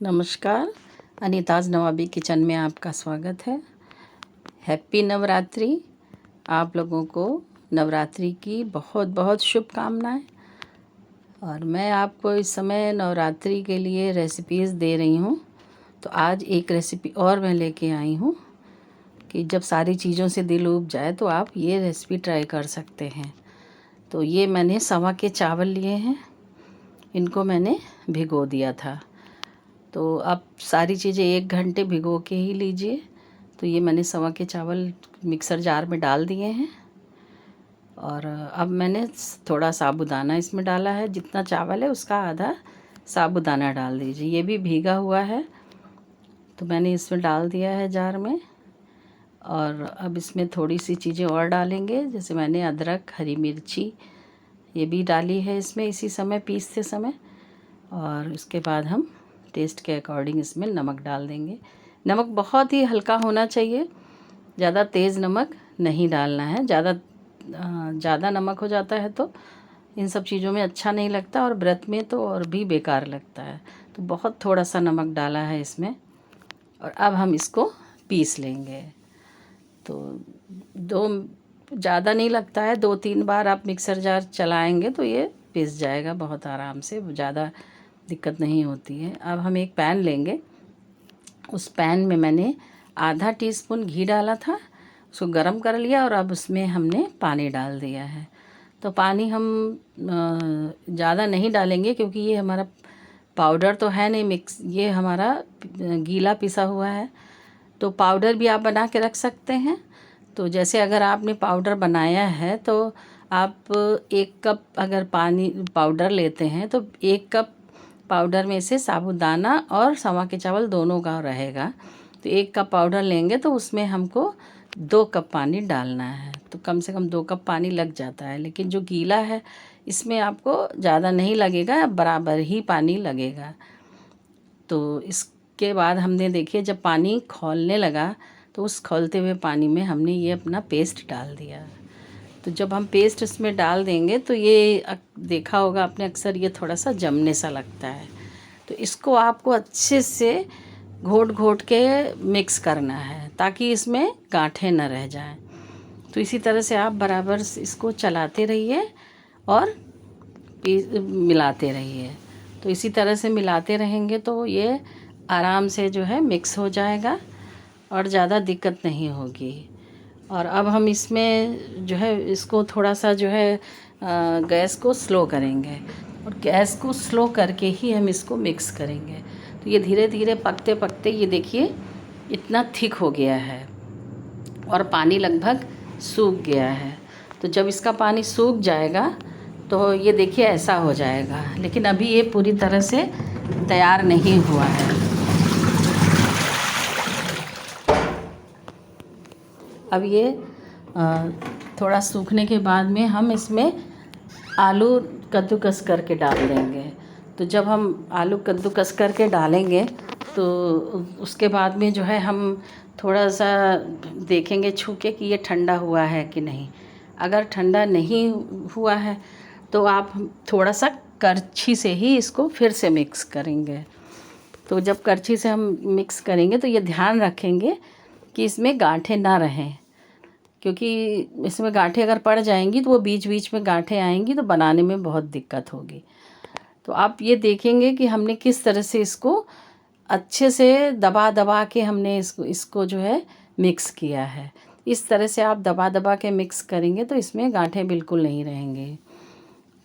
नमस्कार। अनीताज़ नवाबी किचन में आपका स्वागत है। हैप्पी नवरात्रि। आप लोगों को नवरात्रि की बहुत बहुत शुभकामनाएं। और मैं आपको इस समय नवरात्रि के लिए रेसिपीज़ दे रही हूँ। तो आज एक रेसिपी और मैं लेके आई हूँ कि जब सारी चीज़ों से दिल ऊब जाए तो आप ये रेसिपी ट्राई कर सकते हैं। तो ये मैंने सवा के चावल लिए हैं, इनको मैंने भिगो दिया था। तो आप सारी चीज़ें 1 घंटे भिगो के ही लीजिए। तो ये मैंने सवा के चावल मिक्सर जार में डाल दिए हैं और अब मैंने थोड़ा साबूदाना इसमें डाला है। जितना चावल है उसका आधा साबूदाना डाल दीजिए। ये भी भीगा हुआ है तो मैंने इसमें डाल दिया है जार में। और अब इसमें थोड़ी सी चीज़ें और डालेंगे, जैसे मैंने अदरक, हरी मिर्ची ये भी डाली है इसमें इसी समय पीसते समय। और उसके बाद हम टेस्ट के अकॉर्डिंग इसमें नमक डाल देंगे। नमक बहुत ही हल्का होना चाहिए, ज़्यादा तेज़ नमक नहीं डालना है। ज़्यादा नमक हो जाता है तो इन सब चीज़ों में अच्छा नहीं लगता और व्रत में तो और भी बेकार लगता है। तो बहुत थोड़ा सा नमक डाला है इसमें। और अब हम इसको पीस लेंगे। तो ज़्यादा नहीं लगता है, 2-3 बार आप मिक्सर जार चलाएँगे तो ये पिस जाएगा बहुत आराम से, ज़्यादा दिक्कत नहीं होती है। अब हम एक पैन लेंगे। उस पैन में मैंने आधा टीस्पून घी डाला था, उसको गरम कर लिया और अब उसमें हमने पानी डाल दिया है। तो पानी हम ज़्यादा नहीं डालेंगे क्योंकि ये हमारा पाउडर तो है नहीं मिक्स, ये हमारा गीला पिसा हुआ है। तो पाउडर भी आप बना के रख सकते हैं। तो जैसे अगर आपने पाउडर बनाया है तो आप 1 कप अगर पानी पाउडर लेते हैं तो 1 कप पाउडर में से साबूदाना और सवा के चावल दोनों का रहेगा। तो 1 कप पाउडर लेंगे तो उसमें हमको 2 कप पानी डालना है। तो कम से कम 2 कप पानी लग जाता है। लेकिन जो गीला है इसमें आपको ज़्यादा नहीं लगेगा, बराबर ही पानी लगेगा। तो इसके बाद हमने देखिए जब पानी खौलने लगा तो उस खौलते हुए पानी में हमने ये अपना पेस्ट डाल दिया। तो जब हम पेस्ट इसमें डाल देंगे तो ये देखा होगा आपने, अक्सर ये थोड़ा सा जमने सा लगता है। तो इसको आपको अच्छे से घोट घोट के मिक्स करना है ताकि इसमें गांठें न रह जाएं। तो इसी तरह से आप बराबर इसको चलाते रहिए और मिलाते रहिए। तो इसी तरह से मिलाते रहेंगे तो ये आराम से जो है मिक्स हो जाएगा और ज़्यादा दिक्कत नहीं होगी। और अब हम इसमें जो है इसको थोड़ा सा जो है गैस को स्लो करेंगे और गैस को स्लो करके ही हम इसको मिक्स करेंगे। तो ये धीरे धीरे पकते पकते ये देखिए इतना थिक हो गया है और पानी लगभग सूख गया है। तो जब इसका पानी सूख जाएगा तो ये देखिए ऐसा हो जाएगा। लेकिन अभी ये पूरी तरह से तैयार नहीं हुआ है। अब ये थोड़ा सूखने के बाद में हम इसमें आलू कद्दूकस करके डाल देंगे। तो जब हम आलू कद्दूकस करके डालेंगे तो उसके बाद में जो है हम थोड़ा सा देखेंगे छू के कि ये ठंडा हुआ है कि नहीं। अगर ठंडा नहीं हुआ है तो आप थोड़ा सा करछी से ही इसको फिर से मिक्स करेंगे। तो जब करछी से हम मिक्स करेंगे तो ये ध्यान रखेंगे कि इसमें गांठें ना रहें, क्योंकि इसमें गांठें अगर पड़ जाएंगी तो वो बीच बीच में गांठें आएंगी तो बनाने में बहुत दिक्कत होगी। तो आप ये देखेंगे कि हमने किस तरह से इसको अच्छे से दबा दबा के हमने इसको जो है मिक्स किया है। इस तरह से आप दबा दबा के मिक्स करेंगे तो इसमें गांठें बिल्कुल नहीं रहेंगी।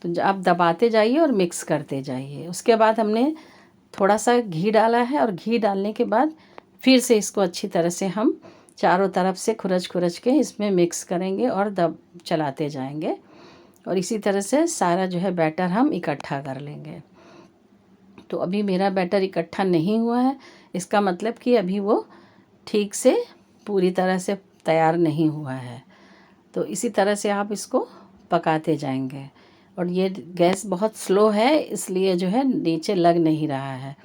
तो आप दबाते जाइए और मिक्स करते जाइए। उसके बाद हमने थोड़ा सा घी डाला है और घी डालने के बाद फिर से इसको अच्छी तरह से हम चारों तरफ से खुरच खुरच के इसमें मिक्स करेंगे और चलाते जाएंगे। और इसी तरह से सारा जो है बैटर हम इकट्ठा कर लेंगे। तो अभी मेरा बैटर इकट्ठा नहीं हुआ है, इसका मतलब कि अभी वो ठीक से पूरी तरह से तैयार नहीं हुआ है। तो इसी तरह से आप इसको पकाते जाएंगे। और ये गैस बहुत स्लो है इसलिए जो है नीचे लग नहीं रहा है।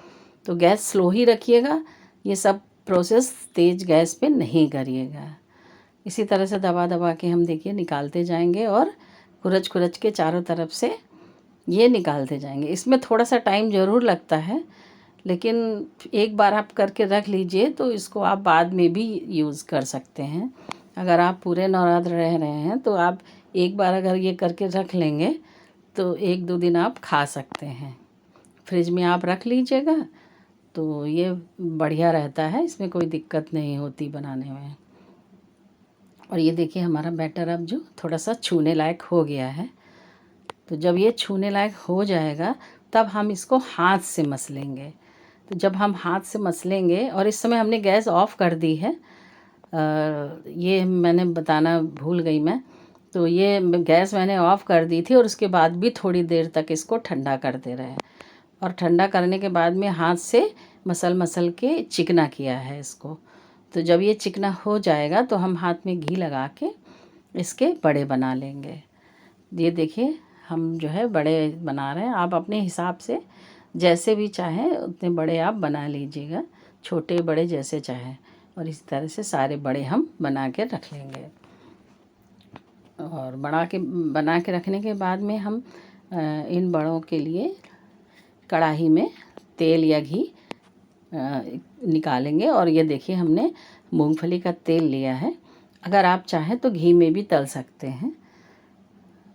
तो गैस स्लो ही रखिएगा, ये सब प्रोसेस तेज़ गैस पे नहीं करिएगा। इसी तरह से दबा दबा के हम देखिए निकालते जाएंगे और खुरच खुरच के चारों तरफ से ये निकालते जाएंगे। इसमें थोड़ा सा टाइम ज़रूर लगता है लेकिन एक बार आप करके रख लीजिए तो इसको आप बाद में भी यूज़ कर सकते हैं। अगर आप पूरे नवरात्र रह रहे हैं तो आप एक बार अगर ये करके रख लेंगे तो 1-2 दिन आप खा सकते हैं। फ्रिज में आप रख लीजिएगा तो ये बढ़िया रहता है, इसमें कोई दिक्कत नहीं होती बनाने में। और ये देखिए हमारा बैटर अब जो थोड़ा सा छूने लायक हो गया है। तो जब ये छूने लायक हो जाएगा तब हम इसको हाथ से मसलेंगे। तो जब हम हाथ से मसलेंगे, और इस समय हमने गैस ऑफ़ कर दी है, ये मैंने बताना भूल गई मैं। तो ये गैस मैंने ऑफ़ कर दी थी और उसके बाद भी थोड़ी देर तक इसको ठंडा करते रहे, और ठंडा करने के बाद में हाथ से मसल के चिकना किया है इसको। तो जब ये चिकना हो जाएगा तो हम हाथ में घी लगा के इसके बड़े बना लेंगे। ये देखिए हम जो है बड़े बना रहे हैं। आप अपने हिसाब से जैसे भी चाहें उतने बड़े आप बना लीजिएगा, छोटे बड़े जैसे चाहें। और इस तरह से सारे बड़े हम बना के रख लेंगे। और बना के रखने के बाद में हम इन बड़ों के लिए कढ़ाई में तेल या घी निकालेंगे। और ये देखिए हमने मूंगफली का तेल लिया है। अगर आप चाहें तो घी में भी तल सकते हैं।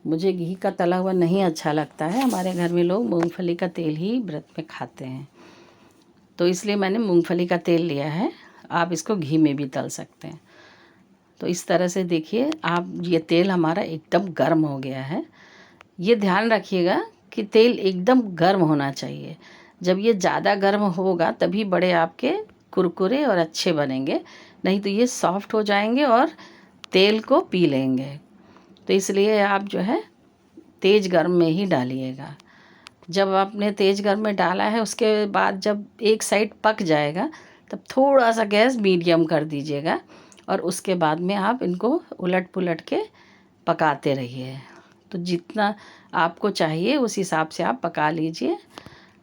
मुझे घी का तला हुआ नहीं अच्छा लगता है, हमारे घर में लोग मूंगफली का तेल ही व्रत में खाते हैं, तो इसलिए मैंने मूंगफली का तेल लिया है। आप इसको घी में भी तल सकते हैं। तो इस तरह से देखिए आप, ये तेल हमारा एकदम गर्म हो गया है। ये ध्यान रखिएगा कि तेल एकदम गर्म होना चाहिए। जब ये ज़्यादा गर्म होगा तभी बड़े आपके कुरकुरे और अच्छे बनेंगे, नहीं तो ये सॉफ्ट हो जाएंगे और तेल को पी लेंगे। तो इसलिए आप जो है तेज़ गर्म में ही डालिएगा। जब आपने तेज़ गर्म में डाला है उसके बाद जब एक साइड पक जाएगा तब थोड़ा सा गैस मीडियम कर दीजिएगा, और उसके बाद में आप इनको उलट पुलट के पकाते रहिए। तो जितना आपको चाहिए उस हिसाब से आप पका लीजिए।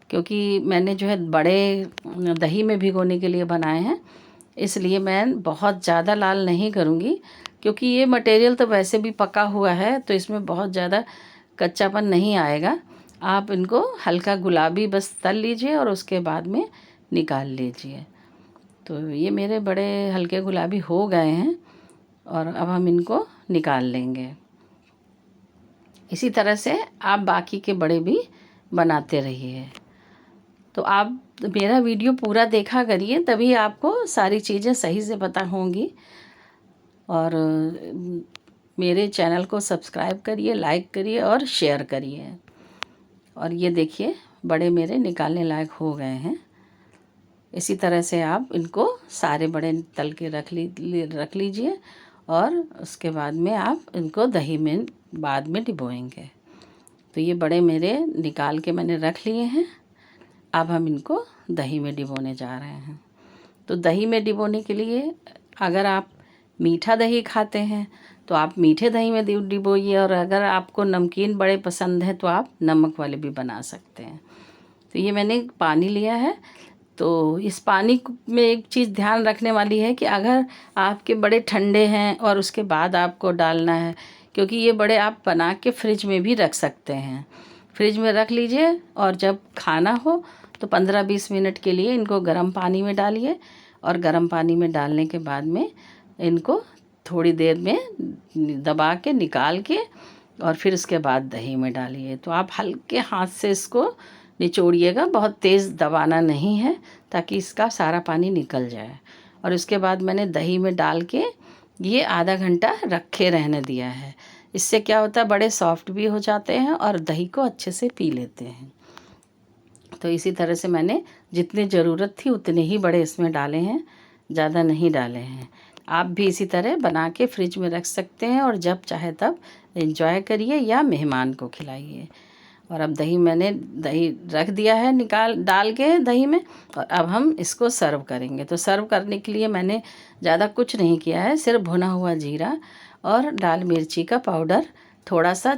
क्योंकि मैंने जो है बड़े दही में भिगोने के लिए बनाए हैं, इसलिए मैं बहुत ज़्यादा लाल नहीं करूँगी, क्योंकि ये मटेरियल तो वैसे भी पका हुआ है तो इसमें बहुत ज़्यादा कच्चापन नहीं आएगा। आप इनको हल्का गुलाबी बस तल लीजिए और उसके बाद में निकाल लीजिए। तो ये मेरे बड़े हल्के गुलाबी हो गए हैं और अब हम इनको निकाल लेंगे। इसी तरह से आप बाकी के बड़े भी बनाते रहिए। तो आप मेरा वीडियो पूरा देखा करिए, तभी आपको सारी चीज़ें सही से पता होंगी। और मेरे चैनल को सब्सक्राइब करिए, लाइक करिए और शेयर करिए। और ये देखिए बड़े मेरे निकालने लायक हो गए हैं। इसी तरह से आप इनको सारे बड़े तल के रख लीजिए, और उसके बाद में आप इनको दही में बाद में डिबोएंगे। तो ये बड़े मेरे निकाल के मैंने रख लिए हैं। अब हम इनको दही में डिबोने जा रहे हैं। तो दही में डिबोने के लिए अगर आप मीठा दही खाते हैं तो आप मीठे दही में डिबोइए, और अगर आपको नमकीन बड़े पसंद हैं तो आप नमक वाले भी बना सकते हैं। तो ये मैंने पानी लिया है। तो इस पानी में एक चीज़ ध्यान रखने वाली है कि अगर आपके बड़े ठंडे हैं और उसके बाद आपको डालना है, क्योंकि ये बड़े आप बना के फ्रिज में भी रख सकते हैं। फ्रिज में रख लीजिए और जब खाना हो तो 15-20 मिनट के लिए इनको गर्म पानी में डालिए, और गर्म पानी में डालने के बाद में इनको थोड़ी देर में दबा के निकाल के और फिर उसके बाद दही में डालिए। तो आप हल्के हाथ से इसको निचोड़िएगा, बहुत तेज़ दबाना नहीं है, ताकि इसका सारा पानी निकल जाए। और उसके बाद मैंने दही में डाल के ये आधा घंटा रखे रहने दिया है। इससे क्या होता है, बड़े सॉफ्ट भी हो जाते हैं और दही को अच्छे से पी लेते हैं। तो इसी तरह से मैंने जितनी ज़रूरत थी उतने ही बड़े इसमें डाले हैं, ज़्यादा नहीं डाले हैं। आप भी इसी तरह बना के फ्रिज में रख सकते हैं और जब चाहे तब एंजॉय करिए या मेहमान को खिलाइए। और अब मैंने दही रख दिया है डाल के दही में, और अब हम इसको सर्व करेंगे। तो सर्व करने के लिए मैंने ज़्यादा कुछ नहीं किया है, सिर्फ भुना हुआ जीरा और लाल मिर्ची का पाउडर, थोड़ा सा